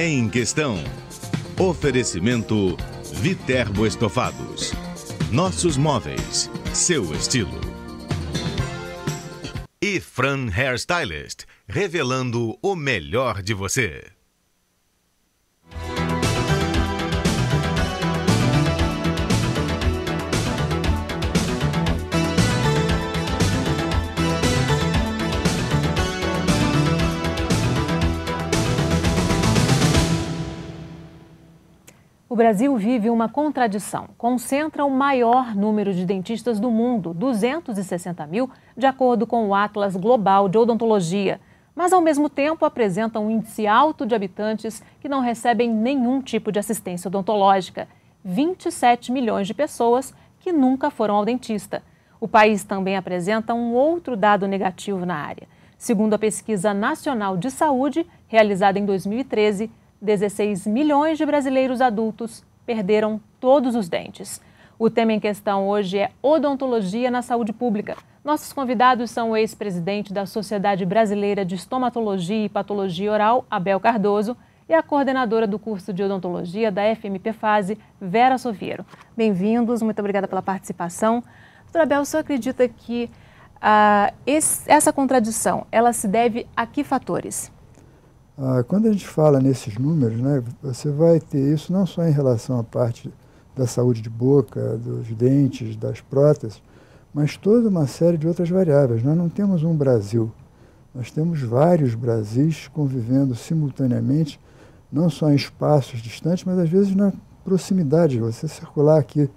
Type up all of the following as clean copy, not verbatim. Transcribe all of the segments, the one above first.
Em Questão. Oferecimento Viterbo Estofados. Nossos móveis, seu estilo. E Fran Hairstylist, revelando o melhor de você. O Brasil vive uma contradição. Concentra o maior número de dentistas do mundo, 260 mil, de acordo com o Atlas Global de Odontologia. Mas, ao mesmo tempo, apresenta um índice alto de habitantes que não recebem nenhum tipo de assistência odontológica. 27 milhões de pessoas que nunca foram ao dentista. O país também apresenta um outro dado negativo na área. Segundo a Pesquisa Nacional de Saúde, realizada em 2013, 16 milhões de brasileiros adultos perderam todos os dentes. O tema em questão hoje é odontologia na saúde pública. Nossos convidados são o ex-presidente da Sociedade Brasileira de Estomatologia e Patologia Oral, Abel Cardoso, e a coordenadora do curso de odontologia da FMP Fase, Vera Sofiero. Bem-vindos, muito obrigada pela participação. Doutora Abel, o senhor acredita que essa contradição, ela se deve a que fatores? Quando a gente fala nesses números, né, você vai ter isso não só em relação à parte da saúde de boca, dos dentes, das próteses, mas toda uma série de outras variáveis. Nós não temos um Brasil, nós temos vários Brasis convivendo simultaneamente, não só em espaços distantes, mas às vezes na proximidade. Você circular aqui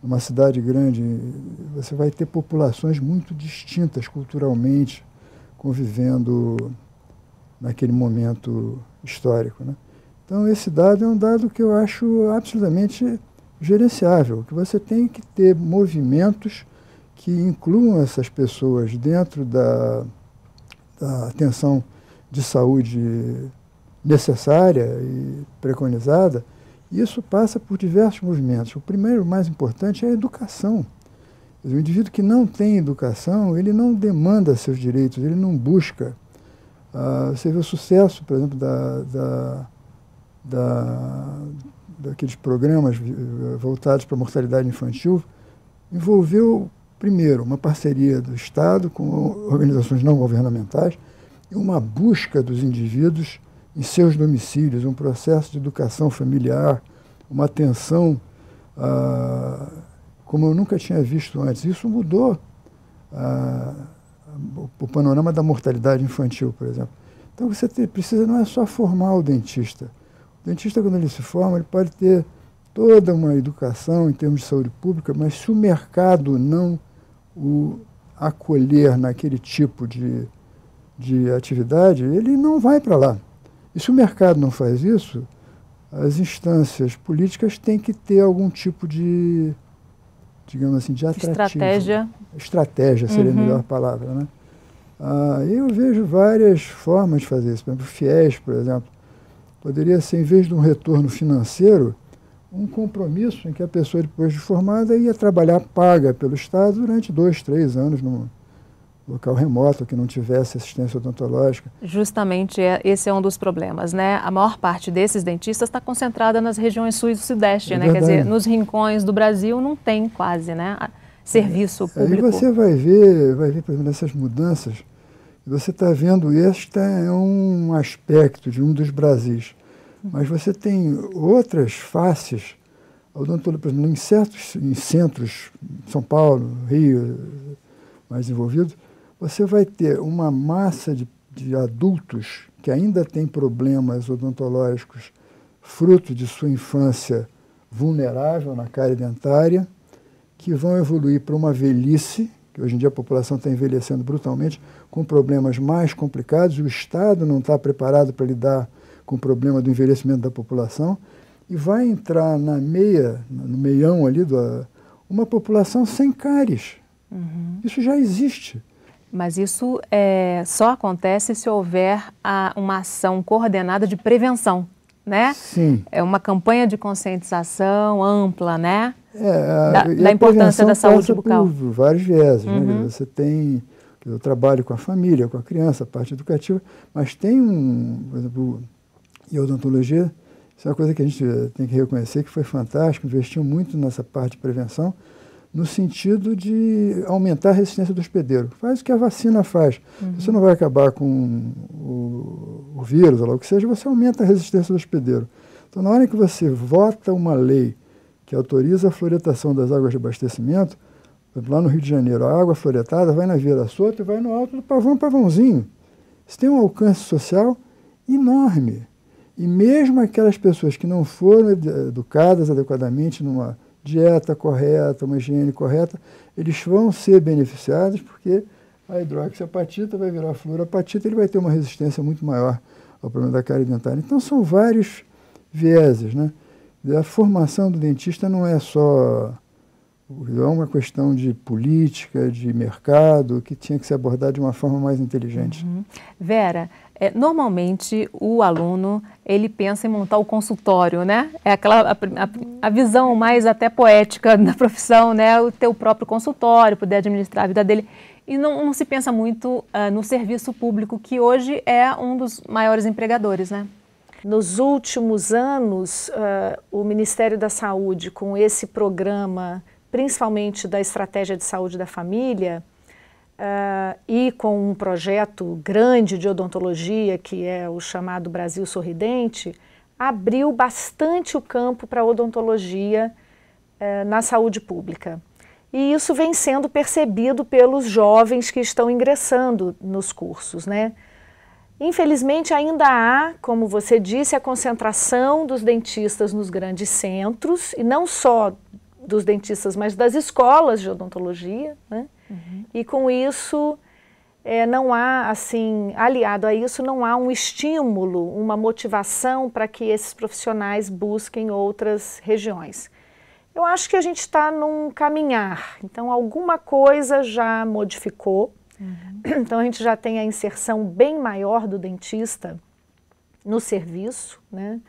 numa cidade grande, você vai ter populações muito distintas culturalmente, convivendo naquele momento histórico, né? Então, esse dado é um dado que eu acho absolutamente gerenciável, que você tem que ter movimentos que incluam essas pessoas dentro da atenção de saúde necessária e preconizada. E isso passa por diversos movimentos. O primeiro, mais importante, é a educação. O indivíduo que não tem educação, ele não demanda seus direitos, ele não busca. Você vê o sucesso, por exemplo, daqueles programas voltados para a mortalidade infantil, envolveu, primeiro, uma parceria do Estado com organizações não governamentais e uma busca dos indivíduos em seus domicílios, um processo de educação familiar, uma atenção como eu nunca tinha visto antes. Isso mudou o panorama da mortalidade infantil, por exemplo. Então você precisa, não é só formar o dentista. O dentista, quando ele se forma, ele pode ter toda uma educação em termos de saúde pública, mas se o mercado não o acolher naquele tipo de atividade, ele não vai para lá. E se o mercado não faz isso, as instâncias políticas têm que ter algum tipo de, digamos assim, de atrativo. Estratégia seria a melhor palavra, né? Eu vejo várias formas de fazer isso. Por exemplo, o FIES, por exemplo, poderia ser, em vez de um retorno financeiro, um compromisso em que a pessoa, depois de formada, ia trabalhar paga pelo Estado durante 2, 3 anos num local remoto, que não tivesse assistência odontológica. Justamente esse é um dos problemas, né? A maior parte desses dentistas está concentrada nas regiões sul e sudeste, né? Quer dizer, nos rincões do Brasil não tem quase, né, serviço público. Aí você vai ver, por exemplo, essas mudanças. Você está vendo, este é um aspecto de um dos Brasis, mas você tem outras faces, odontologia, por exemplo, em centros, São Paulo, Rio, mais desenvolvidos, você vai ter uma massa de adultos que ainda têm problemas odontológicos fruto de sua infância vulnerável na cárie dentária, que vão evoluir para uma velhice, que hoje em dia a população está envelhecendo brutalmente, com problemas mais complicados, o Estado não está preparado para lidar com o problema do envelhecimento da população, e vai entrar no meião ali, uma população sem cáries. Isso já existe. Mas isso só acontece se houver uma ação coordenada de prevenção, né? Sim. É uma campanha de conscientização ampla, né? Da importância da saúde bucal. Por vários vieses, né? Você tem o trabalho com a família, com a criança, a parte educativa, mas tem por exemplo, E a odontologia, isso é uma coisa que a gente tem que reconhecer que foi fantástico, investiu muito nessa parte de prevenção, no sentido de aumentar a resistência do hospedeiro. Faz o que a vacina faz. Você não vai acabar com o vírus, ou lá o que seja, você aumenta a resistência do hospedeiro. Então, na hora que você vota uma lei que autoriza a fluoretação das águas de abastecimento, lá no Rio de Janeiro, a água fluoretada vai na Vieira Soto e vai no alto do Pavãozinho. Isso tem um alcance social enorme. E mesmo aquelas pessoas que não foram educadas adequadamente numa dieta correta, uma higiene correta, eles vão ser beneficiados porque a hidroxiapatita vai virar fluorapatita, ele vai ter uma resistência muito maior ao problema da cárie dentária. Então são vários vieses, né? A formação do dentista não é só uma questão de política, de mercado, que tinha que ser abordada de uma forma mais inteligente. Vera, normalmente o aluno, ele pensa em montar o consultório, né? É aquela a visão mais até poética da profissão, né? O ter o próprio consultório, poder administrar a vida dele. E não se pensa muito no serviço público, que hoje é um dos maiores empregadores, né? Nos últimos anos, o Ministério da Saúde, com esse programa, principalmente da Estratégia de Saúde da Família, e com um projeto grande de odontologia, que é o chamado Brasil Sorridente, abriu bastante o campo para a odontologia na saúde pública. E isso vem sendo percebido pelos jovens que estão ingressando nos cursos, né? Infelizmente, ainda há, como você disse, a concentração dos dentistas nos grandes centros, e não só dos dentistas, mas das escolas de odontologia, né? E com isso, não há, assim, aliado a isso, não há um estímulo, uma motivação para que esses profissionais busquem outras regiões. Eu acho que a gente está num caminhar, então alguma coisa já modificou. Então a gente já tem a inserção bem maior do dentista no serviço, né?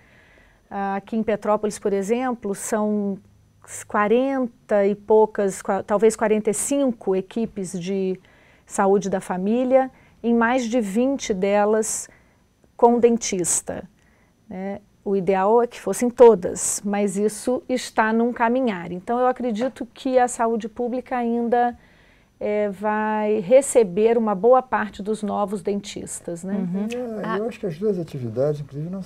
Aqui em Petrópolis, por exemplo, são 40 e poucas, talvez 45 equipes de saúde da família, em mais de 20 delas com dentista, né? O ideal é que fossem todas, mas isso está num caminhar. Então eu acredito que a saúde pública ainda vai receber uma boa parte dos novos dentistas, né? Eu acho que as duas atividades, inclusive, não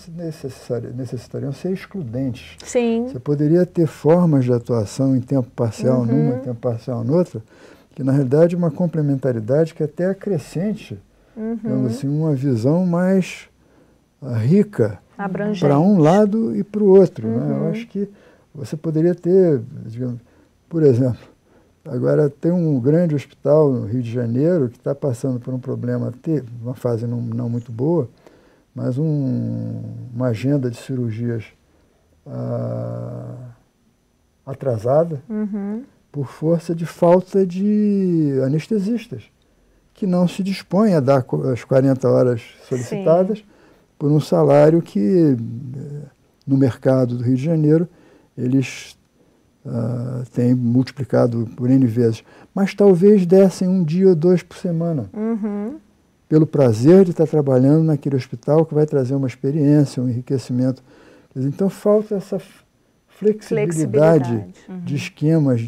necessitariam ser excludentes. Sim. Você poderia ter formas de atuação em tempo parcial numa, em tempo parcial noutra, que na realidade é uma complementaridade que até acrescente, digamos assim, uma visão mais rica para um lado e para o outro. Né? Eu acho que você poderia ter, digamos, por exemplo, agora tem um grande hospital no Rio de Janeiro que está passando por um problema, uma fase não muito boa, mas uma agenda de cirurgias atrasada por força de falta de anestesistas, que não se dispõem a dar as 40 horas solicitadas. Sim. Por um salário que, no mercado do Rio de Janeiro, eles têm multiplicado por N vezes. Mas talvez dessem um dia ou dois por semana. Pelo prazer de estar trabalhando naquele hospital que vai trazer uma experiência, um enriquecimento. Então falta essa flexibilidade de esquemas.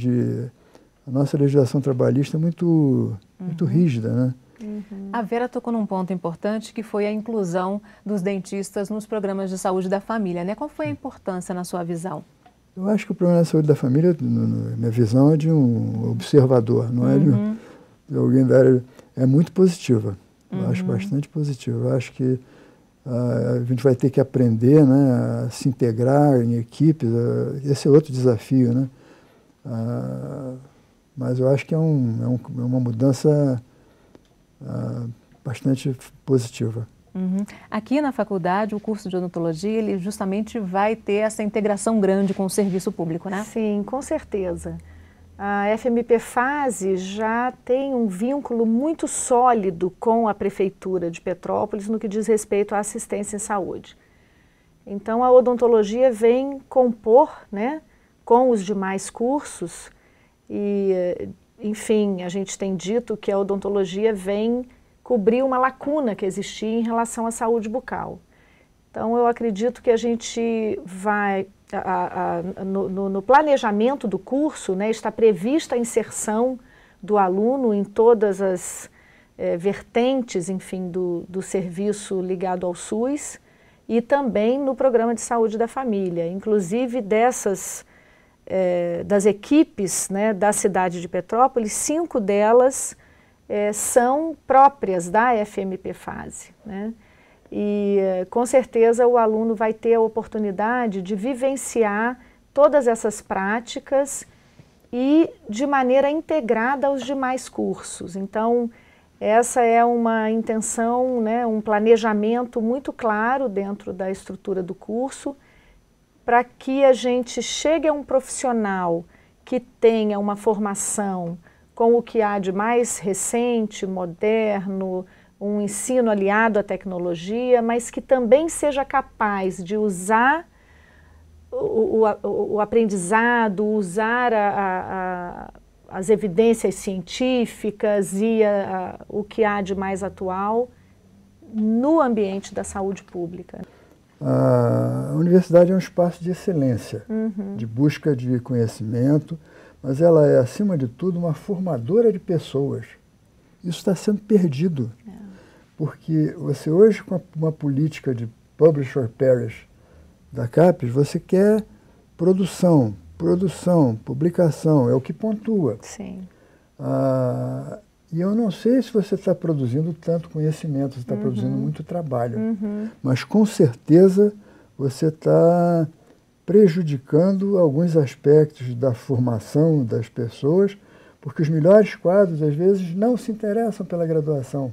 A nossa legislação trabalhista é muito rígida, né? A Vera tocou num ponto importante, que foi a inclusão dos dentistas nos programas de saúde da família, né? Qual foi a importância na sua visão? Eu acho que o programa de saúde da família, na minha visão, é de um observador, não é de alguém da área. É muito positiva. Eu acho bastante positiva. Eu acho que a gente vai ter que aprender, né, a se integrar em equipes. Esse é outro desafio, né? Mas eu acho que é uma mudança bastante positiva. Aqui na faculdade, o curso de odontologia, ele justamente vai ter essa integração grande com o serviço público, né? Sim, com certeza. A FMP Fase já tem um vínculo muito sólido com a Prefeitura de Petrópolis no que diz respeito à assistência em saúde. Então a odontologia vem compor, né, com os demais cursos e, enfim, a gente tem dito que a odontologia vem cobrir uma lacuna que existia em relação à saúde bucal. Então, eu acredito que a gente vai, no planejamento do curso, né, está prevista a inserção do aluno em todas as vertentes, enfim, do serviço ligado ao SUS e também no programa de saúde da família. Inclusive das equipes, né, da cidade de Petrópolis, 5 delas são próprias da FMP Fase, né? E com certeza o aluno vai ter a oportunidade de vivenciar todas essas práticas e de maneira integrada aos demais cursos. Então, essa é uma intenção, né, um planejamento muito claro dentro da estrutura do curso, para que a gente chegue a um profissional que tenha uma formação com o que há de mais recente, moderno, um ensino aliado à tecnologia, mas que também seja capaz de usar o aprendizado, usar as evidências científicas e o que há de mais atual no ambiente da saúde pública. A universidade é um espaço de excelência, de busca de conhecimento, mas ela é, acima de tudo, uma formadora de pessoas. Isso está sendo perdido, porque você hoje, com uma política de publish or perish da CAPES, você quer produção, publicação, é o que pontua. Sim. E eu não sei se você está produzindo tanto conhecimento, você está produzindo muito trabalho, mas com certeza você está prejudicando alguns aspectos da formação das pessoas, porque os melhores quadros, às vezes, não se interessam pela graduação.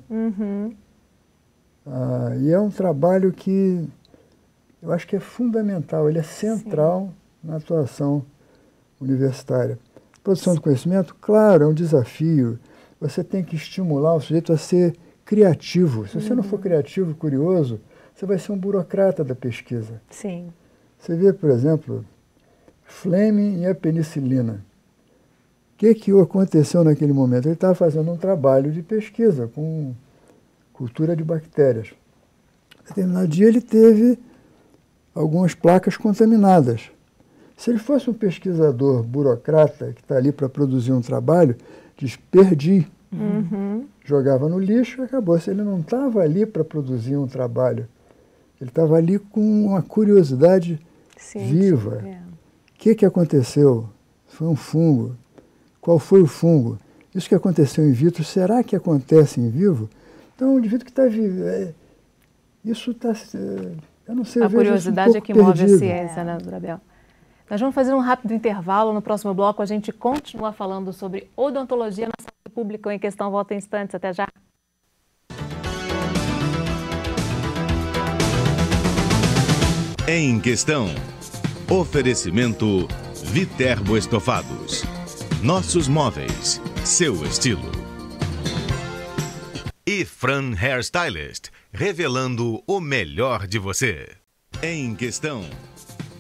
E é um trabalho que eu acho que é fundamental, ele é central na atuação universitária. Produção do conhecimento, claro, é um desafio. Você tem que estimular o sujeito a ser criativo. Se você não for criativo e curioso, você vai ser um burocrata da pesquisa. Sim. Você vê, por exemplo, Fleming e a penicilina. O que aconteceu naquele momento? Ele estava fazendo um trabalho de pesquisa com cultura de bactérias. Em determinado dia ele teve algumas placas contaminadas. Se ele fosse um pesquisador burocrata que está ali para produzir um trabalho, diz, perdi. Jogava no lixo e acabou. Se ele não estava ali para produzir um trabalho, ele estava ali com uma curiosidade viva. O que aconteceu? Foi um fungo. Qual foi o fungo? Isso que aconteceu in vitro, será que acontece em vivo? Então, o indivíduo que está vivo, isso está... Eu não sei, a curiosidade é que move a ciência, né, Abel? Nós vamos fazer um rápido intervalo. No próximo bloco, a gente continua falando sobre odontologia na saúde pública. O Em Questão volta em instantes. Até já. Em Questão. Oferecimento Viterbo Estofados. Nossos móveis, seu estilo. E Fran Hairstylist, revelando o melhor de você. Em Questão.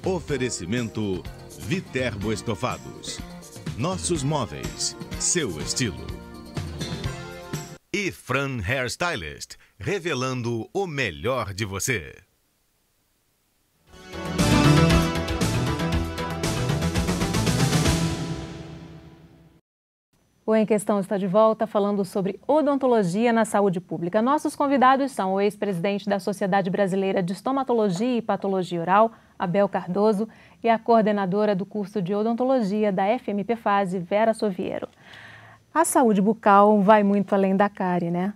Oferecimento Viterbo Estofados. Nossos móveis, seu estilo. E Fran Hairstylist, revelando o melhor de você. O Em Questão está de volta falando sobre odontologia na saúde pública. Nossos convidados são o ex-presidente da Sociedade Brasileira de Estomatologia e Patologia Oral, Abel Cardoso, e a coordenadora do curso de odontologia da FMP Fase, Vera Soviero. A saúde bucal vai muito além da cárie, né?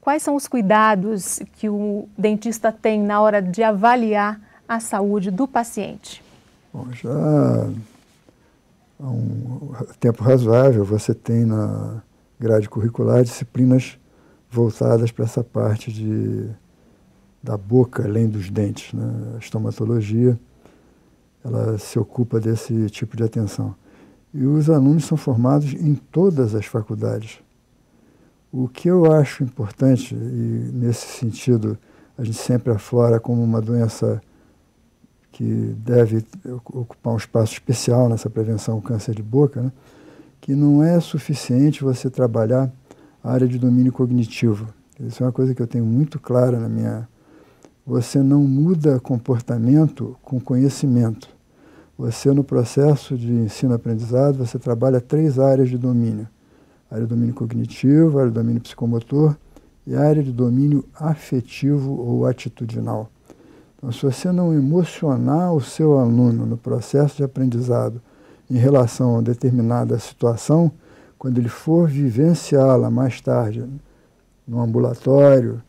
Quais são os cuidados que o dentista tem na hora de avaliar a saúde do paciente? Bom, já há um tempo razoável você tem na grade curricular disciplinas voltadas para essa parte da boca, além dos dentes, né? A estomatologia, ela se ocupa desse tipo de atenção. E os alunos são formados em todas as faculdades. O que eu acho importante, e nesse sentido a gente sempre aflora como uma doença que deve ocupar um espaço especial nessa prevenção ao câncer de boca, né? Que não é suficiente você trabalhar a área de domínio cognitivo. Isso é uma coisa que eu tenho muito clara na minha você não muda comportamento com conhecimento. Você, no processo de ensino-aprendizado, você trabalha 3 áreas de domínio. A área de domínio cognitivo, a área de domínio psicomotor e a área de domínio afetivo ou atitudinal. Então, se você não emocionar o seu aluno no processo de aprendizado em relação a determinada situação, quando ele for vivenciá-la mais tarde, no ambulatório,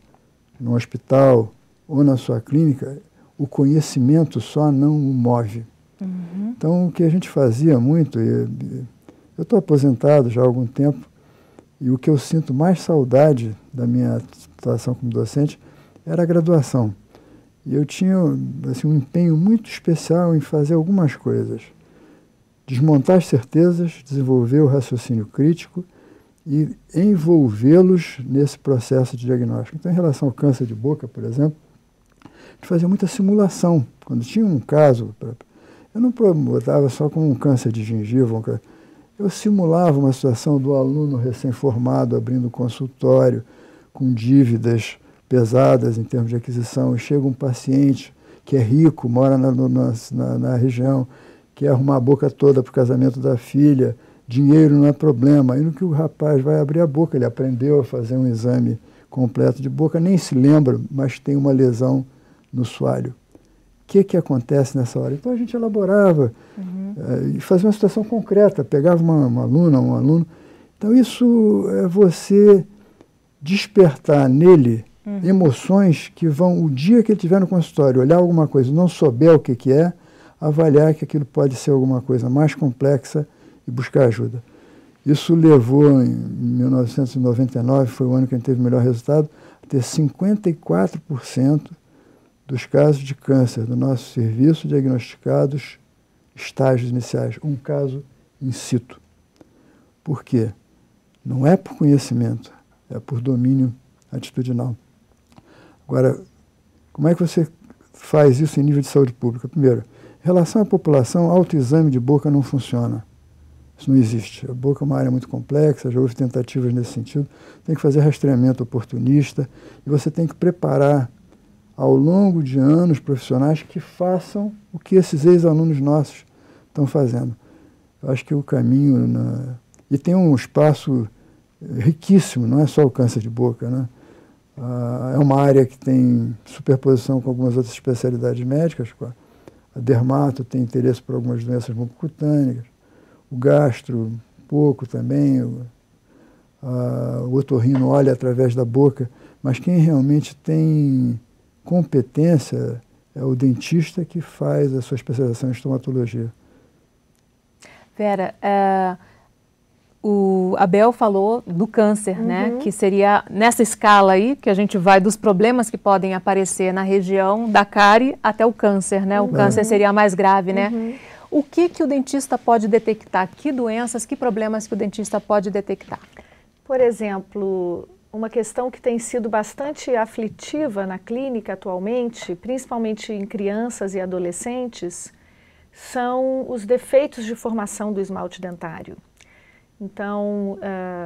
no hospital ou na sua clínica, o conhecimento só não o move. Uhum. Então, o que a gente fazia muito, eu estou aposentado já há algum tempo, e o que eu sinto mais saudade da minha situação como docente era a graduação. E eu tinha assim, um empenho muito especial em fazer algumas coisas. Desmontar as certezas, desenvolver o raciocínio crítico e envolvê-los nesse processo de diagnóstico. Então, em relação ao câncer de boca, por exemplo, a gente fazia muita simulação. Quando tinha um caso, eu não botava só como um câncer de gengiva, eu simulava uma situação do aluno recém-formado abrindo consultório, com dívidas pesadas em termos de aquisição, e chega um paciente que é rico, mora na região, quer arrumar a boca toda para o casamento da filha, dinheiro não é problema. Aí no que o rapaz vai abrir a boca, ele aprendeu a fazer um exame completo de boca, nem se lembra, mas tem uma lesão no soalho. O que acontece nessa hora? Então a gente elaborava e fazia uma situação concreta, pegava uma aluna, um aluno. Então isso é você despertar nele emoções que vão, o dia que ele estiver no consultório, olhar alguma coisa e não souber o que é, avaliar que aquilo pode ser alguma coisa mais complexa e buscar ajuda. Isso levou, em 1999, foi o ano que a gente teve o melhor resultado, a ter 54% dos casos de câncer do nosso serviço diagnosticados estágios iniciais, um caso in situ. Por quê? Não é por conhecimento, é por domínio atitudinal. Agora, como é que você faz isso em nível de saúde pública? Primeiro, em relação à população, autoexame de boca não funciona. Isso não existe. A boca é uma área muito complexa, já houve tentativas nesse sentido. Tem que fazer rastreamento oportunista e você tem que preparar ao longo de anos profissionais que façam o que esses ex-alunos nossos estão fazendo. Eu acho que o caminho... E tem um espaço riquíssimo, não é só o câncer de boca, né? É uma área que tem superposição com algumas outras especialidades médicas. A dermato tem interesse por algumas doenças mucocutâneas, o gastro, pouco também, o otorrino olha através da boca, mas quem realmente tem competência é o dentista que faz a sua especialização em estomatologia. Vera, o Abel falou do câncer, né? Que seria nessa escala aí, que a gente vai dos problemas que podem aparecer na região da cárie até o câncer, né? O câncer seria a mais grave, né? O que o dentista pode detectar? Que doenças, que problemas que o dentista pode detectar? Por exemplo, uma questão que tem sido bastante aflitiva na clínica atualmente, principalmente em crianças e adolescentes, são os defeitos de formação do esmalte dentário. Então,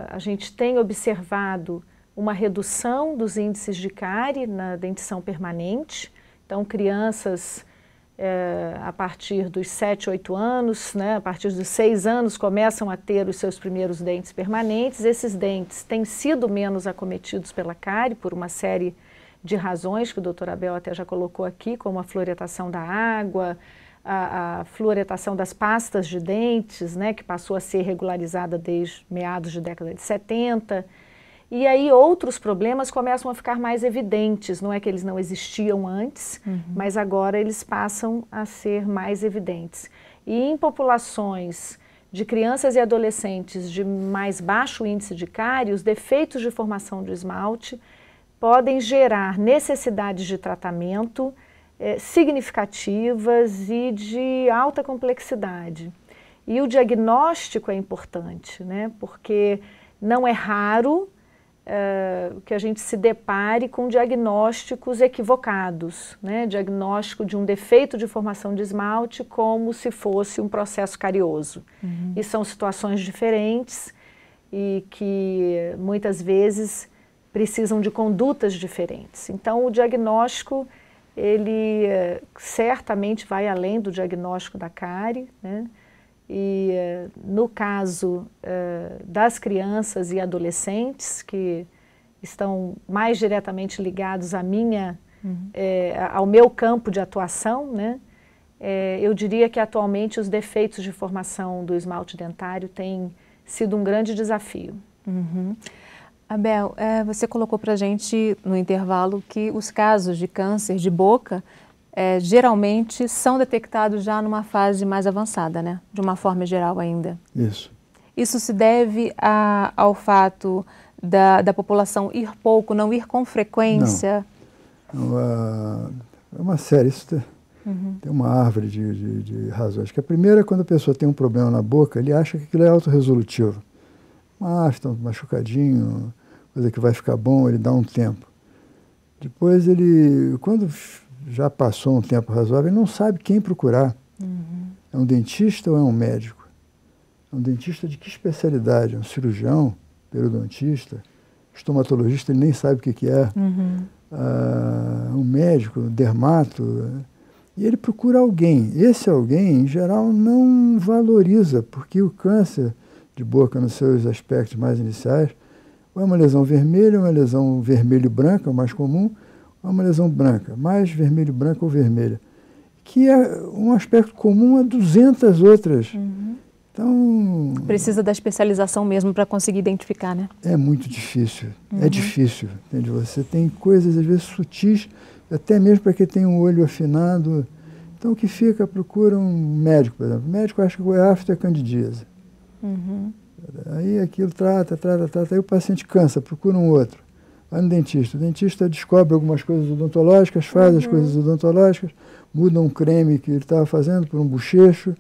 a gente tem observado uma redução dos índices de cárie na dentição permanente. Então, crianças a partir dos 7, 8 anos, né, a partir dos 6 anos, começam a ter os seus primeiros dentes permanentes. Esses dentes têm sido menos acometidos pela cárie por uma série de razões que o Dr. Abel até já colocou aqui, como a fluoretação da água, a fluoretação das pastas de dentes, né, que passou a ser regularizada desde meados de década de 70. E aí outros problemas começam a ficar mais evidentes, não é que eles não existiam antes, mas agora eles passam a ser mais evidentes. E em populações de crianças e adolescentes de mais baixo índice de cárie, os defeitos de formação do esmalte podem gerar necessidades de tratamento significativas e de alta complexidade. E o diagnóstico é importante, né? Porque não é raro que a gente se depare com diagnósticos equivocados, né? Diagnóstico de um defeito de formação de esmalte como se fosse um processo carioso. E são situações diferentes e que muitas vezes precisam de condutas diferentes. Então o diagnóstico ele certamente vai além do diagnóstico da cárie, né? E no caso das crianças e adolescentes que estão mais diretamente ligados à ao meu campo de atuação, né? Eu diria que atualmente os defeitos de formação do esmalte dentário têm sido um grande desafio. Abel, você colocou para a gente no intervalo que os casos de câncer de boca geralmente são detectados já numa fase mais avançada, né? De uma forma geral ainda. Isso. Isso se deve ao fato da população ir pouco, não ir com frequência? Não. É uma série, isso tem uma árvore de razões. Que a primeira é quando a pessoa tem um problema na boca, ele acha que aquilo é autorresolutivo. Uma afta, um machucadinho, coisa que vai ficar bom, ele dá um tempo. Depois ele, quando já passou um tempo razoável, ele não sabe quem procurar. É um dentista ou é um médico? É um dentista de que especialidade? É um cirurgião, periodontista, estomatologista, ele nem sabe o que é. Um médico, um dermato. E ele procura alguém. Esse alguém, em geral, não valoriza, porque o câncer de boca, nos seus aspectos mais iniciais, ou é uma lesão vermelha, ou é uma lesão vermelho-branca, o mais comum, ou é uma lesão branca, mais vermelho-branca ou vermelha, que é um aspecto comum a 200 outras. Então... Precisa da especialização mesmo para conseguir identificar, né? É muito difícil, é difícil, entende? Você tem coisas, às vezes, sutis, até mesmo para quem tem um olho afinado. Então, o que fica, procura um médico, por exemplo. O médico acha que o afta é candidíase. Aí aquilo trata, aí o paciente cansa, procura um outro. Vai no dentista. O dentista descobre algumas coisas odontológicas, faz as coisas odontológicas, muda um creme que ele estava fazendo por um bochecho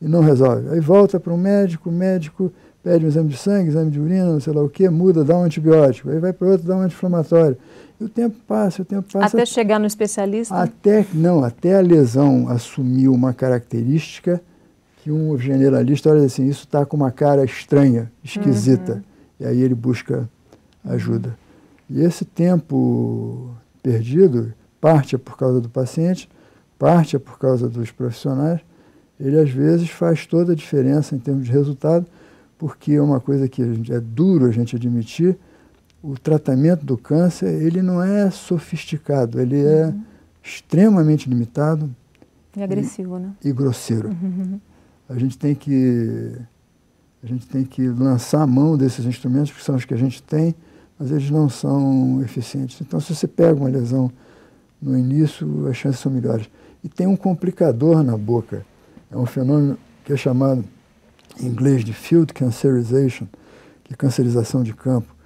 e não resolve. Aí volta para um médico, o médico pede um exame de sangue, exame de urina, não sei lá o que, muda, dá um antibiótico. Aí vai para outro, dá um anti-inflamatório. E o tempo passa. Até chegar no especialista? Até a lesão assumir uma característica que um generalista olha assim, isso está com uma cara estranha, esquisita. E aí ele busca ajuda. E esse tempo perdido, parte é por causa do paciente, parte é por causa dos profissionais, ele às vezes faz toda a diferença em termos de resultado, porque é uma coisa que é duro a gente admitir, o tratamento do câncer, ele não é sofisticado, ele é extremamente limitado. E agressivo, né? E grosseiro. A gente tem que lançar a mão desses instrumentos, que são os que a gente tem, mas eles não são eficientes. Então, se você pega uma lesão no início, as chances são melhores. E tem um complicador na boca. É um fenômeno que é chamado, em inglês, de field cancerization, que é cancerização de campo.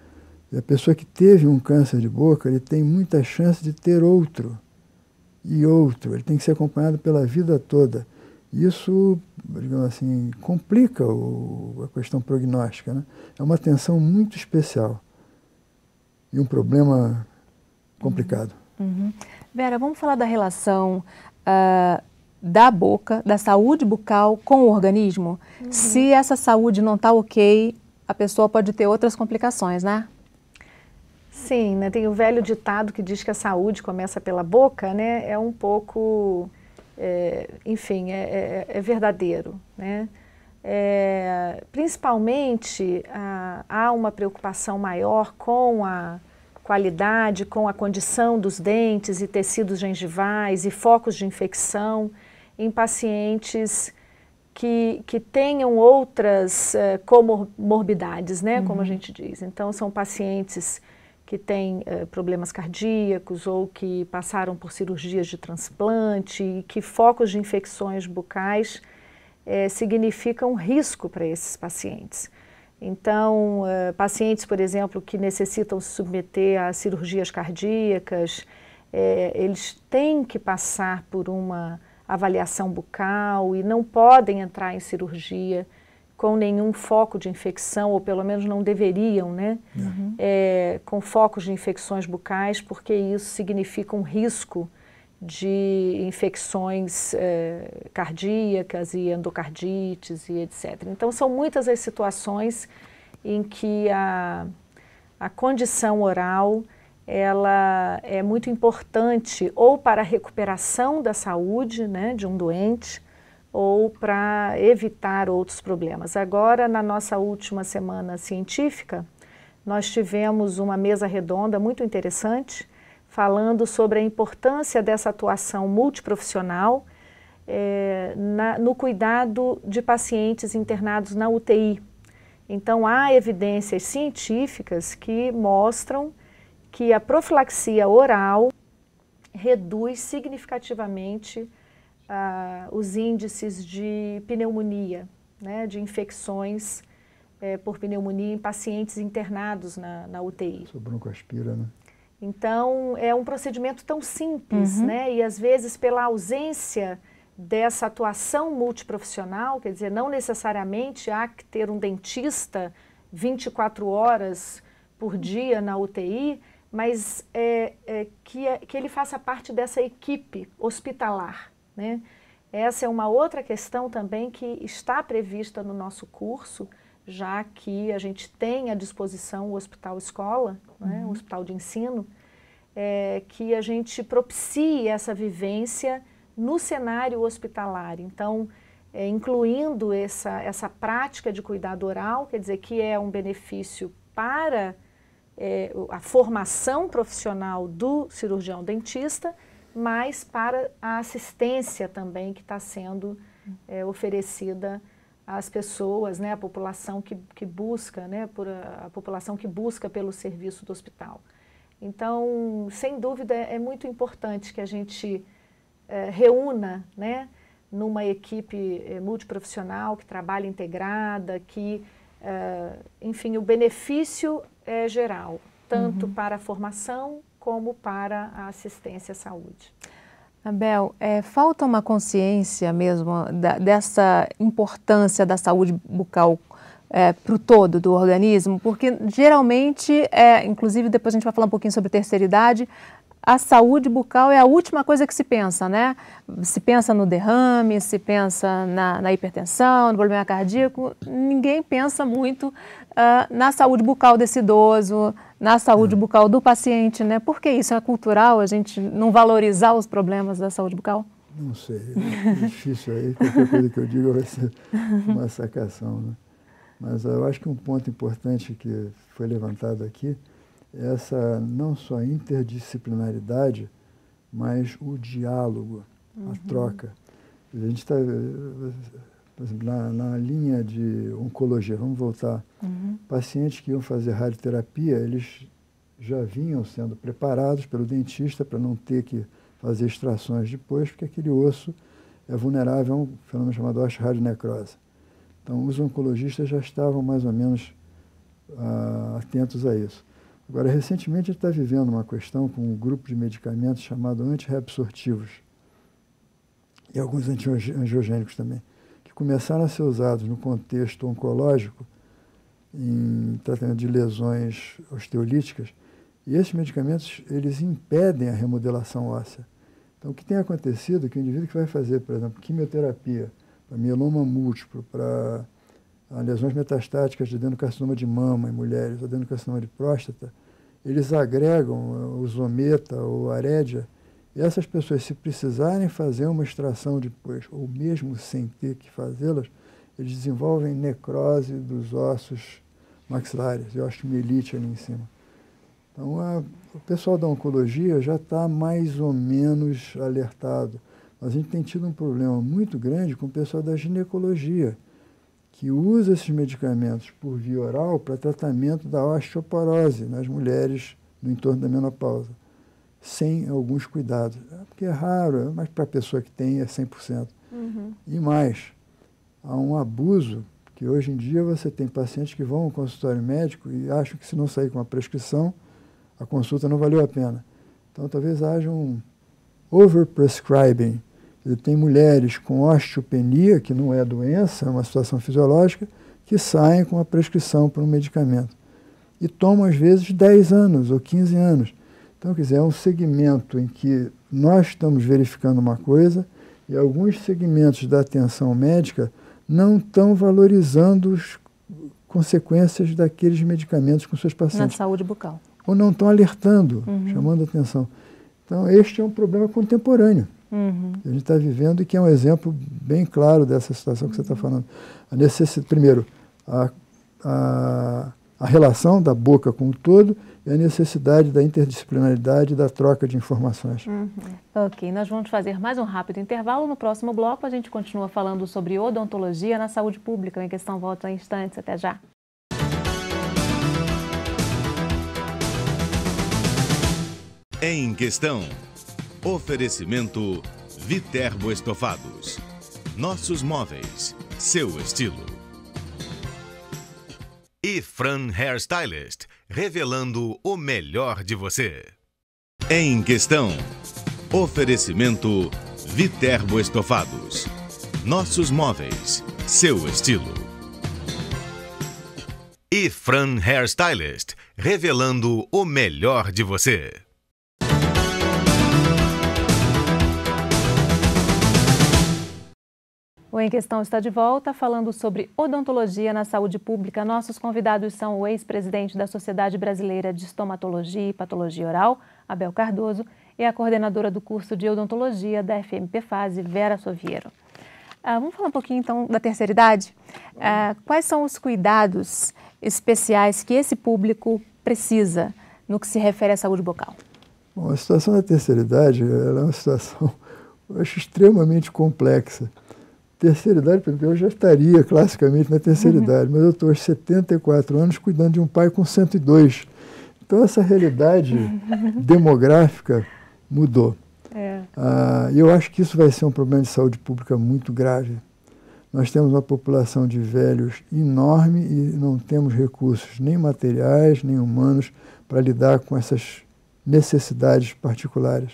E a pessoa que teve um câncer de boca, ele tem muita chance de ter outro. E outro. Ele tem que ser acompanhado pela vida toda. Isso, digamos assim, complica a questão prognóstica, né? É uma atenção muito especial e um problema complicado. Vera, vamos falar da relação da boca, da saúde bucal com o organismo? Se essa saúde não está ok, a pessoa pode ter outras complicações, né? Sim, né? Tem o velho ditado que diz que a saúde começa pela boca, né? É um pouco... enfim, é verdadeiro, né? Principalmente há uma preocupação maior com a qualidade, com a condição dos dentes e tecidos gengivais e focos de infecção em pacientes que tenham outras comorbidades, né? Como a gente diz. Então, são pacientes que têm problemas cardíacos ou que passaram por cirurgias de transplante e que focos de infecções bucais significam risco para esses pacientes. Então, pacientes, por exemplo, que necessitam se submeter a cirurgias cardíacas, eles têm que passar por uma avaliação bucal e não podem entrar em cirurgia com nenhum foco de infecção, ou pelo menos não deveriam, né? Com focos de infecções bucais, porque isso significa um risco de infecções cardíacas e endocardites e etc. Então, são muitas as situações em que a condição oral ela é muito importante ou para a recuperação da saúde, né, de um doente, ou para evitar outros problemas. Agora, na nossa última semana científica, nós tivemos uma mesa redonda muito interessante, falando sobre a importância dessa atuação multiprofissional no cuidado de pacientes internados na UTI. Então, há evidências científicas que mostram que a profilaxia oral reduz significativamente os índices de pneumonia, né, de infecções por pneumonia em pacientes internados na UTI. O broncoaspira, né? Então, é um procedimento tão simples, né, e às vezes pela ausência dessa atuação multiprofissional, quer dizer, não necessariamente há que ter um dentista 24 horas por dia na UTI, mas que ele faça parte dessa equipe hospitalar, né? Essa é uma outra questão também que está prevista no nosso curso, já que a gente tem à disposição o Hospital Escola, né, o Hospital de Ensino, que a gente propicie essa vivência no cenário hospitalar. Então, incluindo essa prática de cuidado oral, quer dizer, que é um benefício para a formação profissional do cirurgião dentista, mas para a assistência também que está sendo oferecida às pessoas, né, a população que busca, né, a população que busca pelo serviço do hospital. Então, sem dúvida, é muito importante que a gente reúna, né, numa equipe multiprofissional, que trabalha integrada, que, enfim, o benefício é geral, tanto para a formação como para a assistência à saúde. Abel, falta uma consciência mesmo dessa importância da saúde bucal para o todo do organismo, porque geralmente, inclusive depois a gente vai falar um pouquinho sobre terceira idade, a saúde bucal é a última coisa que se pensa, né? Se pensa no derrame, se pensa na hipertensão, no problema cardíaco, ninguém pensa muito na saúde bucal desse idoso, na saúde bucal do paciente, né? Por que isso? É cultural a gente não valorizar os problemas da saúde bucal? Não sei, é difícil aí, qualquer coisa que eu diga vai ser uma sacação, né? Mas eu acho que um ponto importante que foi levantado aqui é essa não só interdisciplinaridade, mas o diálogo, a troca. A gente está, por exemplo, na linha de oncologia, vamos voltar, pacientes que iam fazer radioterapia, eles já vinham sendo preparados pelo dentista para não ter que fazer extrações depois, porque aquele osso é vulnerável a um fenômeno chamado osteoradionecrose. Então, os oncologistas já estavam mais ou menos atentos a isso. Agora, recentemente, a gente está vivendo uma questão com um grupo de medicamentos chamado antirreabsortivos e alguns antiangiogênicos também, que começaram a ser usados no contexto oncológico em tratamento de lesões osteolíticas, e esses medicamentos, eles impedem a remodelação óssea. Então, o que tem acontecido é que o indivíduo que vai fazer, por exemplo, quimioterapia para mieloma múltiplo, para lesões metastáticas de adenocarcinoma de mama em mulheres, adenocarcinoma de próstata, eles agregam o zometa ou arédia, e essas pessoas, se precisarem fazer uma extração depois, ou mesmo sem ter que fazê-las, eles desenvolvem necrose dos ossos maxilares, e osteomielite ali em cima. Então, o pessoal da oncologia já está mais ou menos alertado. Mas a gente tem tido um problema muito grande com o pessoal da ginecologia, que usa esses medicamentos por via oral para tratamento da osteoporose nas mulheres no entorno da menopausa, sem alguns cuidados. Porque é raro, mas para a pessoa que tem é 100%. E mais, há um abuso, que hoje em dia você tem pacientes que vão ao consultório médico e acham que se não sair com a prescrição, a consulta não valeu a pena. Então talvez haja um overprescribing. Tem mulheres com osteopenia, que não é doença, é uma situação fisiológica, que saem com a prescrição para um medicamento. E tomam, às vezes, 10 anos ou 15 anos. Então, quer dizer, é um segmento em que nós estamos verificando uma coisa e alguns segmentos da atenção médica não estão valorizando as consequências daqueles medicamentos com seus pacientes. Na saúde bucal. ou não estão alertando, chamando a atenção. Então, este é um problema contemporâneo que a gente está vivendo e que é um exemplo bem claro dessa situação que você está falando. Primeiro, a relação da boca com o todo e a necessidade da interdisciplinaridade e da troca de informações. Ok, nós vamos fazer mais um rápido intervalo. No próximo bloco, a gente continua falando sobre odontologia na saúde pública. Em Questão volta em instantes. Até já. Em Questão. Oferecimento Viterbo Estofados. Nossos móveis, seu estilo. E Fran Hairstylist, revelando o melhor de você. Em Questão. Oferecimento Viterbo Estofados. Nossos móveis, seu estilo. E Fran Hairstylist, revelando o melhor de você. O Em Questão está de volta, falando sobre odontologia na saúde pública. Nossos convidados são o ex-presidente da Sociedade Brasileira de Estomatologia e Patologia Oral, Abel Cardoso, e a coordenadora do curso de odontologia da FMPFase, Vera Soviero. Vamos falar um pouquinho, então, da terceira idade? Quais são os cuidados especiais que esse público precisa no que se refere à saúde bucal? Bom, a situação da terceira idade ela é uma situação, eu acho, extremamente complexa. Terceira idade, porque eu já estaria classicamente na terceira idade, mas eu estou aos 74 anos cuidando de um pai com 102. Então essa realidade demográfica mudou. E eu acho que isso vai ser um problema de saúde pública muito grave. Nós temos uma população de velhos enorme e não temos recursos nem materiais, nem humanos para lidar com essas necessidades particulares.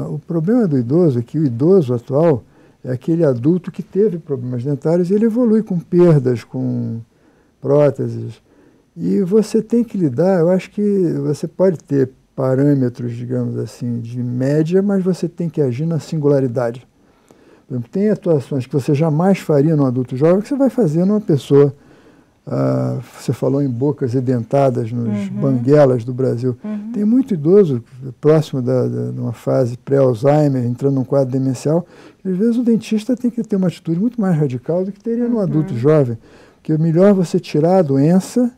O problema do idoso é que o idoso atual é aquele adulto que teve problemas dentários e ele evolui com perdas, com próteses. E você tem que lidar, eu acho que você pode ter parâmetros, digamos assim, de média, mas você tem que agir na singularidade. Por exemplo, tem atuações que você jamais faria num adulto jovem que você vai fazer numa pessoa. Você falou em bocas edentadas nos banguelas do Brasil. Tem muito idoso próximo de uma fase pré-Alzheimer, entrando num quadro demencial. Às vezes o dentista tem que ter uma atitude muito mais radical do que teria num adulto jovem. Porque é melhor você tirar a doença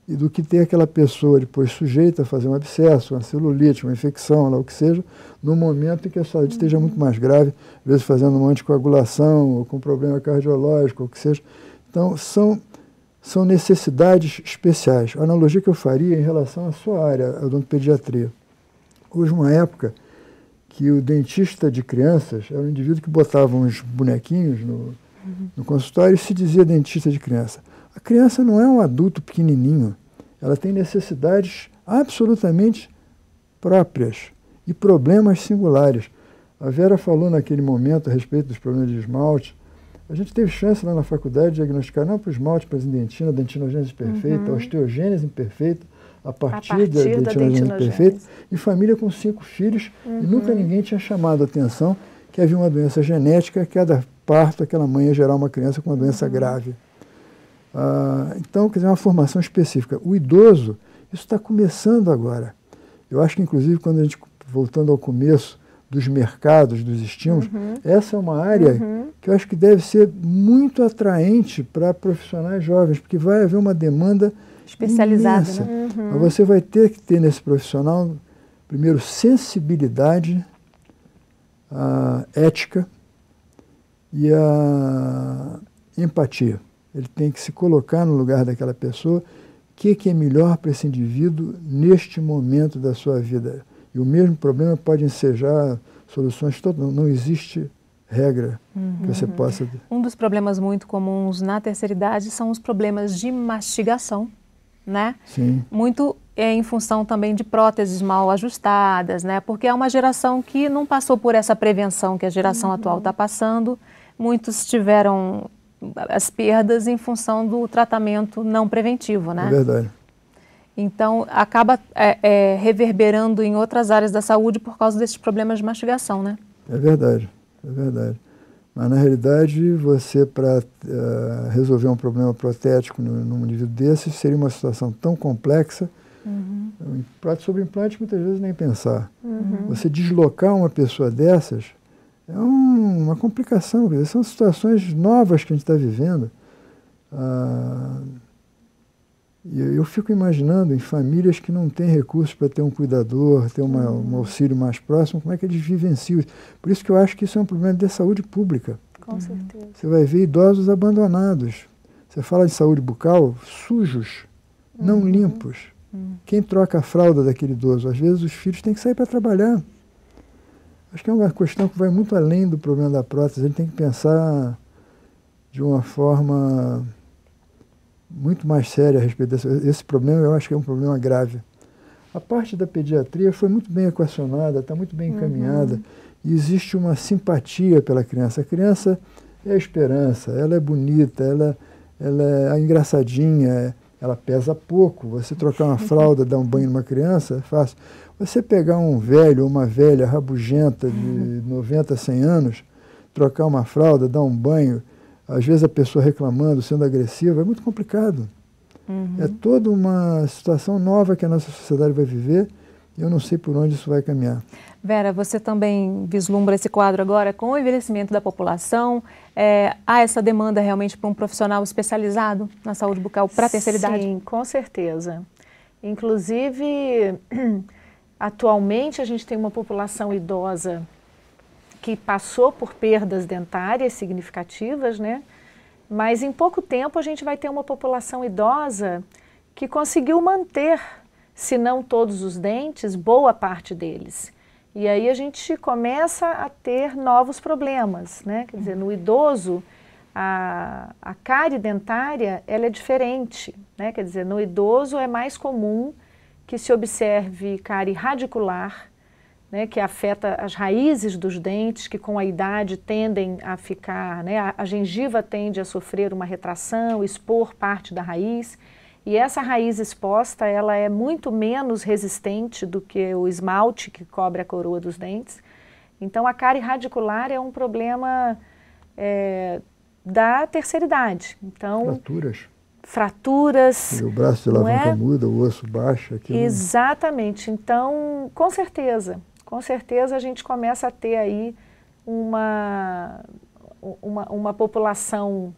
e do que ter aquela pessoa depois sujeita a fazer um abscesso, uma celulite, uma infecção, lá o que seja, no momento em que a saúde esteja muito mais grave, às vezes fazendo uma anticoagulação ou com problema cardiológico, ou o que seja. Então, são necessidades especiais. A analogia que eu faria em relação à sua área, a odontopediatria. Houve uma época que o dentista de crianças era um indivíduo que botava uns bonequinhos no consultório e se dizia dentista de criança. A criança não é um adulto pequenininho, ela tem necessidades absolutamente próprias e problemas singulares. A Vera falou naquele momento a respeito dos problemas de esmalte. A gente teve chance lá na faculdade de diagnosticar não para o esmalte, para a dentinogênese perfeita, a osteogênese imperfeita, a partir da dentinogênese imperfeita, em família com 5 filhos, e nunca ninguém tinha chamado a atenção que havia uma doença genética, cada parto, aquela mãe ia gerar uma criança com uma doença grave. Então, quer dizer, uma formação específica. O idoso, isso está começando agora. Eu acho que, inclusive, quando a gente, voltando ao começo dos mercados, dos estímulos, essa é uma área que eu acho que deve ser muito atraente para profissionais jovens, porque vai haver uma demanda especializada, imensa. Mas você vai ter que ter nesse profissional, primeiro, sensibilidade, ética e a empatia. Ele tem que se colocar no lugar daquela pessoa, o que é melhor para esse indivíduo neste momento da sua vida. E o mesmo problema pode ensejar soluções todas. Não existe regra que você possa... Um dos problemas muito comuns na terceira idade são os problemas de mastigação, né? Sim. Muito em função também de próteses mal ajustadas, né? Porque é uma geração que não passou por essa prevenção que a geração atual está passando. Muitos tiveram as perdas em função do tratamento não preventivo, né? É verdade. Então, acaba reverberando em outras áreas da saúde por causa desses problemas de mastigação, né? É verdade, é verdade. Mas, na realidade, você, para resolver um problema protético num indivíduo desse, seria uma situação tão complexa Prótese sobre implante, muitas vezes nem pensar. Você deslocar uma pessoa dessas é uma complicação. São situações novas que a gente está vivendo. E eu fico imaginando em famílias que não têm recursos para ter um cuidador, ter um auxílio mais próximo, como é que eles vivenciam isso. Por isso que eu acho que isso é um problema de saúde pública. Com certeza. Você vai ver idosos abandonados. Você fala de saúde bucal, sujos, não limpos. Quem troca a fralda daquele idoso? Às vezes os filhos têm que sair para trabalhar. Acho que é uma questão que vai muito além do problema da prótese. A gente tem que pensar de uma forma muito mais séria a respeito desse problema. Eu acho que é um problema grave. A parte da pediatria foi muito bem equacionada, está muito bem encaminhada. E existe uma simpatia pela criança. A criança é a esperança, ela é bonita, ela é engraçadinha, ela pesa pouco. Você trocar uma fralda, dar um banho numa criança, é fácil. Você pegar um velho ou uma velha rabugenta de 90, 100 anos, trocar uma fralda, dar um banho, às vezes a pessoa reclamando, sendo agressiva, é muito complicado. É toda uma situação nova que a nossa sociedade vai viver e eu não sei por onde isso vai caminhar. Vera, você também vislumbra esse quadro agora com o envelhecimento da população? Há essa demanda realmente para um profissional especializado na saúde bucal para a terceira idade? Sim, com certeza. Inclusive, atualmente a gente tem uma população idosa que passou por perdas dentárias significativas, né? Mas em pouco tempo a gente vai ter uma população idosa que conseguiu manter, se não todos os dentes, boa parte deles. E aí a gente começa a ter novos problemas, né? Quer dizer, no idoso, a cárie dentária, ela é diferente, né? Quer dizer, no idoso é mais comum que se observe cárie radicular, né, que afeta as raízes dos dentes, que com a idade tendem a ficar, né, a gengiva tende a sofrer uma retração, expor parte da raiz, e essa raiz exposta, ela é muito menos resistente do que o esmalte que cobre a coroa dos dentes. Então a cárie radicular é um problema da terceira idade. Então, fraturas. O braço de alavanca muda, o osso baixa. Exatamente. Então, com certeza a gente começa a ter aí uma população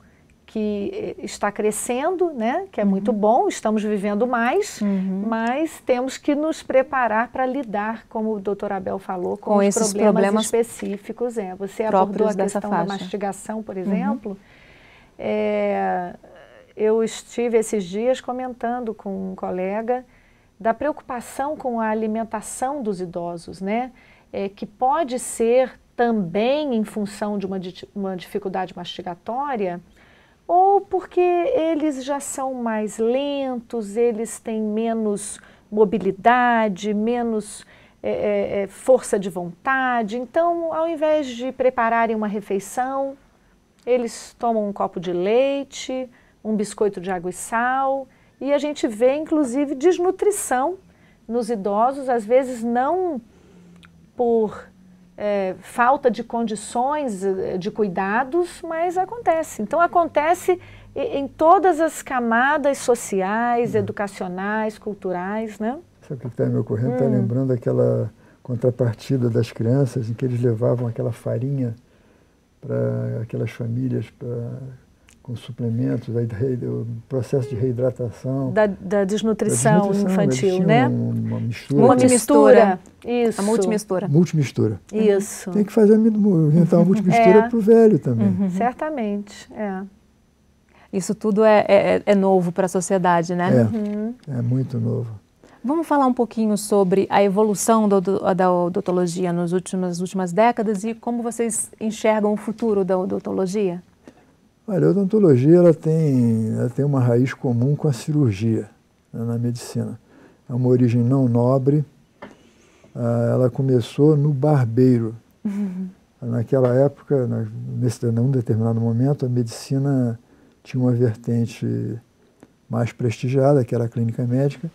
que está crescendo, né? Que é muito bom, estamos vivendo mais, mas temos que nos preparar para lidar, como o doutor Abel falou, com os problemas específicos. Você abordou a questão da mastigação, por exemplo. Eu estive esses dias comentando com um colega da preocupação com a alimentação dos idosos, né? Que pode ser também em função de uma dificuldade mastigatória, ou porque eles já são mais lentos, eles têm menos mobilidade, menos força de vontade. Então, ao invés de prepararem uma refeição, eles tomam um copo de leite, um biscoito de água e sal, e a gente vê, inclusive, desnutrição nos idosos, às vezes não por falta de condições de cuidados, mas acontece. Então, acontece em todas as camadas sociais, educacionais, culturais, né? Sabe o que está me ocorrendo? Está lembrando aquela contrapartida das crianças em que eles levavam aquela farinha para aquelas famílias com suplementos, o processo de reidratação. Da desnutrição infantil, né? Uma mistura. Multimistura. Isso. A multimistura. Multimistura. Isso. Tem que inventar uma multimistura para o velho também. Certamente, Isso tudo é novo para a sociedade, né? É muito novo. Vamos falar um pouquinho sobre a evolução da odontologia nas últimas décadas e como vocês enxergam o futuro da odontologia? Olha, a odontologia ela tem uma raiz comum com a cirurgia, né, na medicina. É uma origem não nobre. Ela começou no barbeiro. Naquela época, num determinado momento, a medicina tinha uma vertente mais prestigiada, que era a clínica médica,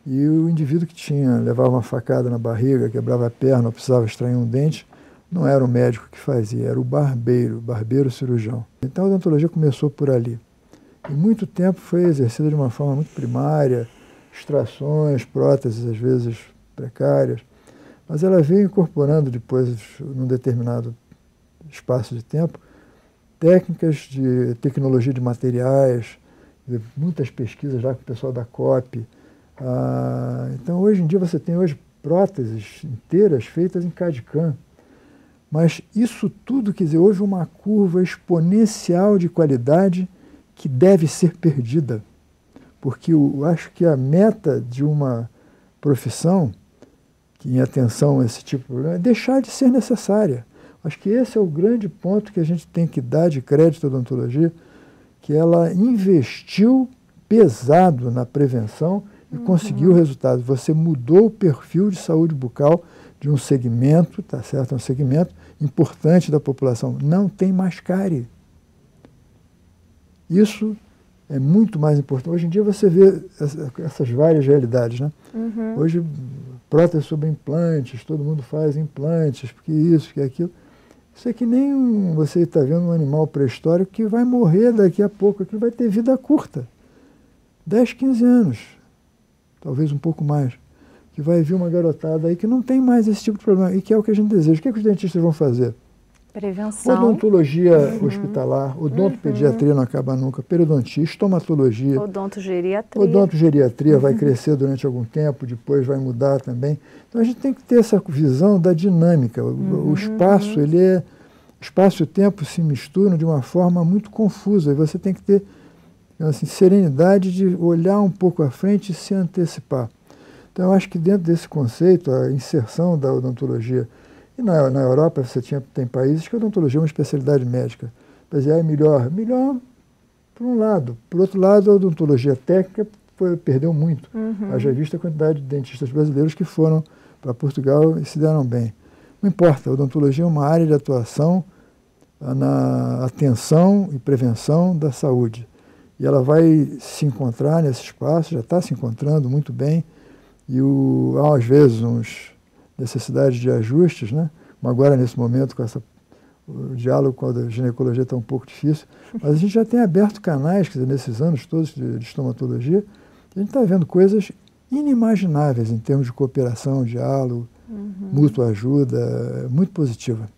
e o indivíduo que levava uma facada na barriga, quebrava a perna, precisava extrair um dente, não era o médico que fazia, era o barbeiro cirurgião. Então a odontologia começou por ali. E muito tempo foi exercida de uma forma muito primária, extrações, próteses às vezes precárias, mas ela veio incorporando depois, num determinado espaço de tempo, técnicas de tecnologia de materiais, muitas pesquisas lá com o pessoal da COP. Então, hoje em dia, você tem hoje próteses inteiras feitas em CAD/CAM. Mas isso tudo, quer dizer, houve uma curva exponencial de qualidade que deve ser perdida. Porque eu acho que a meta de uma profissão, que em atenção a esse tipo de problema, é deixar de ser necessária. Acho que esse é o grande ponto que a gente tem que dar de crédito à odontologia, que ela investiu pesado na prevenção e conseguiu resultados. Você mudou o perfil de saúde bucal de um segmento, tá certo? É um segmento importante da população. Não tem mais cárie. Isso é muito mais importante. Hoje em dia você vê essas várias realidades, né? Hoje, prótese sobre implantes, todo mundo faz implantes, porque isso, porque aquilo. Isso é que nem você está vendo um animal pré-histórico que vai morrer daqui a pouco, aquilo vai ter vida curta. 10, 15 anos, talvez um pouco mais. Que vai vir uma garotada aí que não tem mais esse tipo de problema, e que é o que a gente deseja. O que os dentistas vão fazer? Prevenção. Odontologia hospitalar, odontopediatria não acaba nunca, periodontia, estomatologia. Odontogeriatria. Odontogeriatria vai crescer durante algum tempo, depois vai mudar também. Então a gente tem que ter essa visão da dinâmica. O espaço, espaço e o tempo se misturam de uma forma muito confusa, e você tem que ter assim, serenidade de olhar um pouco à frente e se antecipar. Então eu acho que dentro desse conceito, a inserção da odontologia. E na Europa você tem países que a odontologia é uma especialidade médica. Quer dizer, é melhor por um lado. Por outro lado, a odontologia técnica perdeu muito. Haja vista a quantidade de dentistas brasileiros que foram para Portugal e se deram bem. Não importa, a odontologia é uma área de atuação na atenção e prevenção da saúde. E ela vai se encontrar nesse espaço, já está se encontrando muito bem, e há às vezes necessidade de ajustes, né? Como agora nesse momento o diálogo com a ginecologia está um pouco difícil, mas a gente já tem aberto canais, quer dizer, nesses anos todos de estomatologia, a gente está vendo coisas inimagináveis em termos de cooperação, diálogo, mútua ajuda, muito positiva.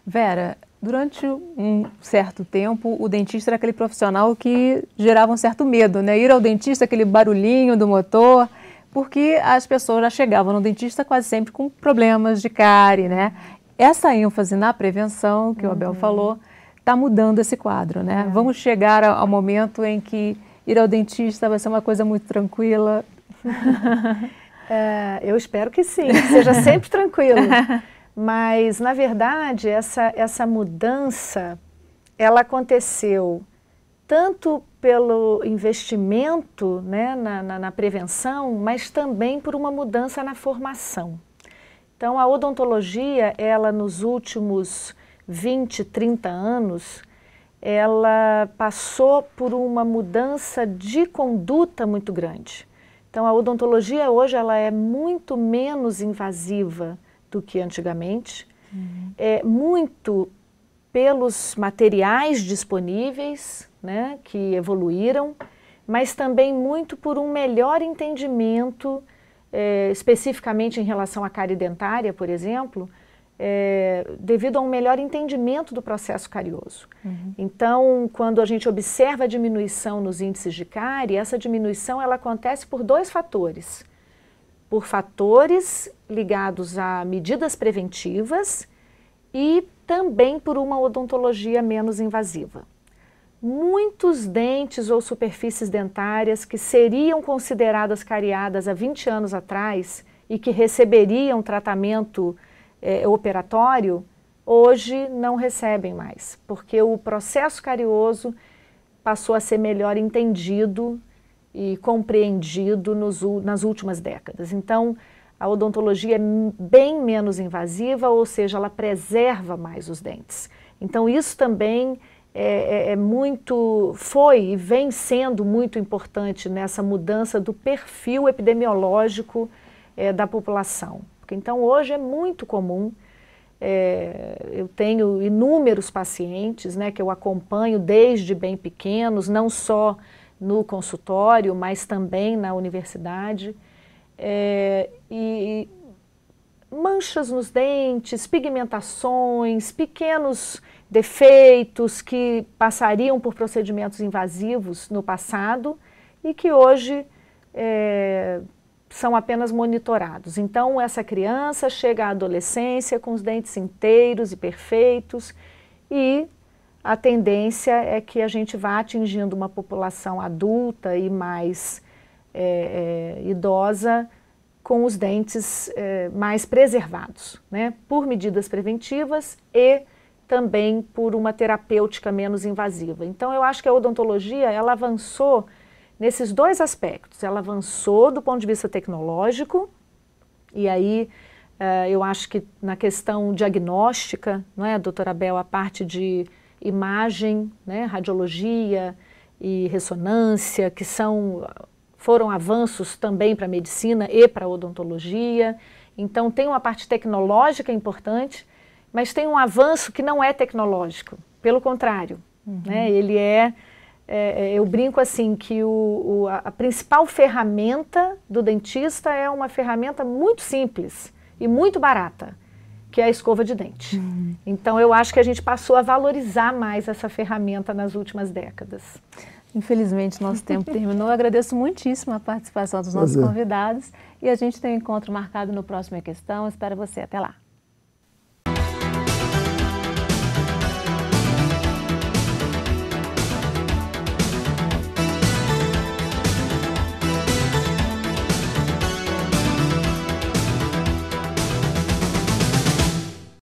Vera, durante um certo tempo, o dentista era aquele profissional que gerava um certo medo, né? Ir ao dentista, aquele barulhinho do motor, porque as pessoas já chegavam no dentista quase sempre com problemas de cárie, né? Essa ênfase na prevenção, que o Abel falou, está mudando esse quadro, né? Vamos chegar ao momento em que ir ao dentista vai ser uma coisa muito tranquila. Eu espero que sim, que seja sempre tranquilo. Mas, na verdade, essa mudança, ela aconteceu tanto pelo investimento, né, na prevenção, mas também por uma mudança na formação. Então, a odontologia, ela nos últimos 20, 30 anos, ela passou por uma mudança de conduta muito grande. Então, a odontologia hoje ela é muito menos invasiva do que antigamente, muito pelos materiais disponíveis, né, que evoluíram, mas também muito por um melhor entendimento, especificamente em relação à cárie dentária, por exemplo, devido a um melhor entendimento do processo carioso. Então, quando a gente observa a diminuição nos índices de cárie, essa diminuição ela acontece por dois fatores. Por fatores ligados a medidas preventivas e também por uma odontologia menos invasiva. Muitos dentes ou superfícies dentárias que seriam consideradas cariadas há 20 anos atrás e que receberiam tratamento operatório, hoje não recebem mais, porque o processo carioso passou a ser melhor entendido e compreendido nas últimas décadas. Então, a odontologia é bem menos invasiva, ou seja, ela preserva mais os dentes. Então, isso também foi e vem sendo muito importante nessa mudança do perfil epidemiológico da população. Porque, então, hoje é muito comum, eu tenho inúmeros pacientes, né, que eu acompanho desde bem pequenos, não só no consultório, mas também na universidade. E manchas nos dentes, pigmentações, pequenos defeitos que passariam por procedimentos invasivos no passado e que hoje são apenas monitorados. Então, essa criança chega à adolescência com os dentes inteiros e perfeitos e a tendência é que a gente vá atingindo uma população adulta e mais idosa com os dentes mais preservados, né? Por medidas preventivas e também por uma terapêutica menos invasiva. Então, eu acho que a odontologia, ela avançou nesses dois aspectos. Ela avançou do ponto de vista tecnológico, e aí eu acho que na questão diagnóstica, não é, doutora Bel, a parte de imagem, né, radiologia e ressonância, que foram avanços também para a medicina e para a odontologia. Então, tem uma parte tecnológica importante, mas tem um avanço que não é tecnológico, pelo contrário. Né? Ele eu brinco assim, que a principal ferramenta do dentista é uma ferramenta muito simples e muito barata, que é a escova de dente. Então, eu acho que a gente passou a valorizar mais essa ferramenta nas últimas décadas. Infelizmente, nosso tempo terminou. Eu agradeço muitíssimo a participação dos nossos convidados e a gente tem um encontro marcado no próximo Questão. Espero você. Até lá.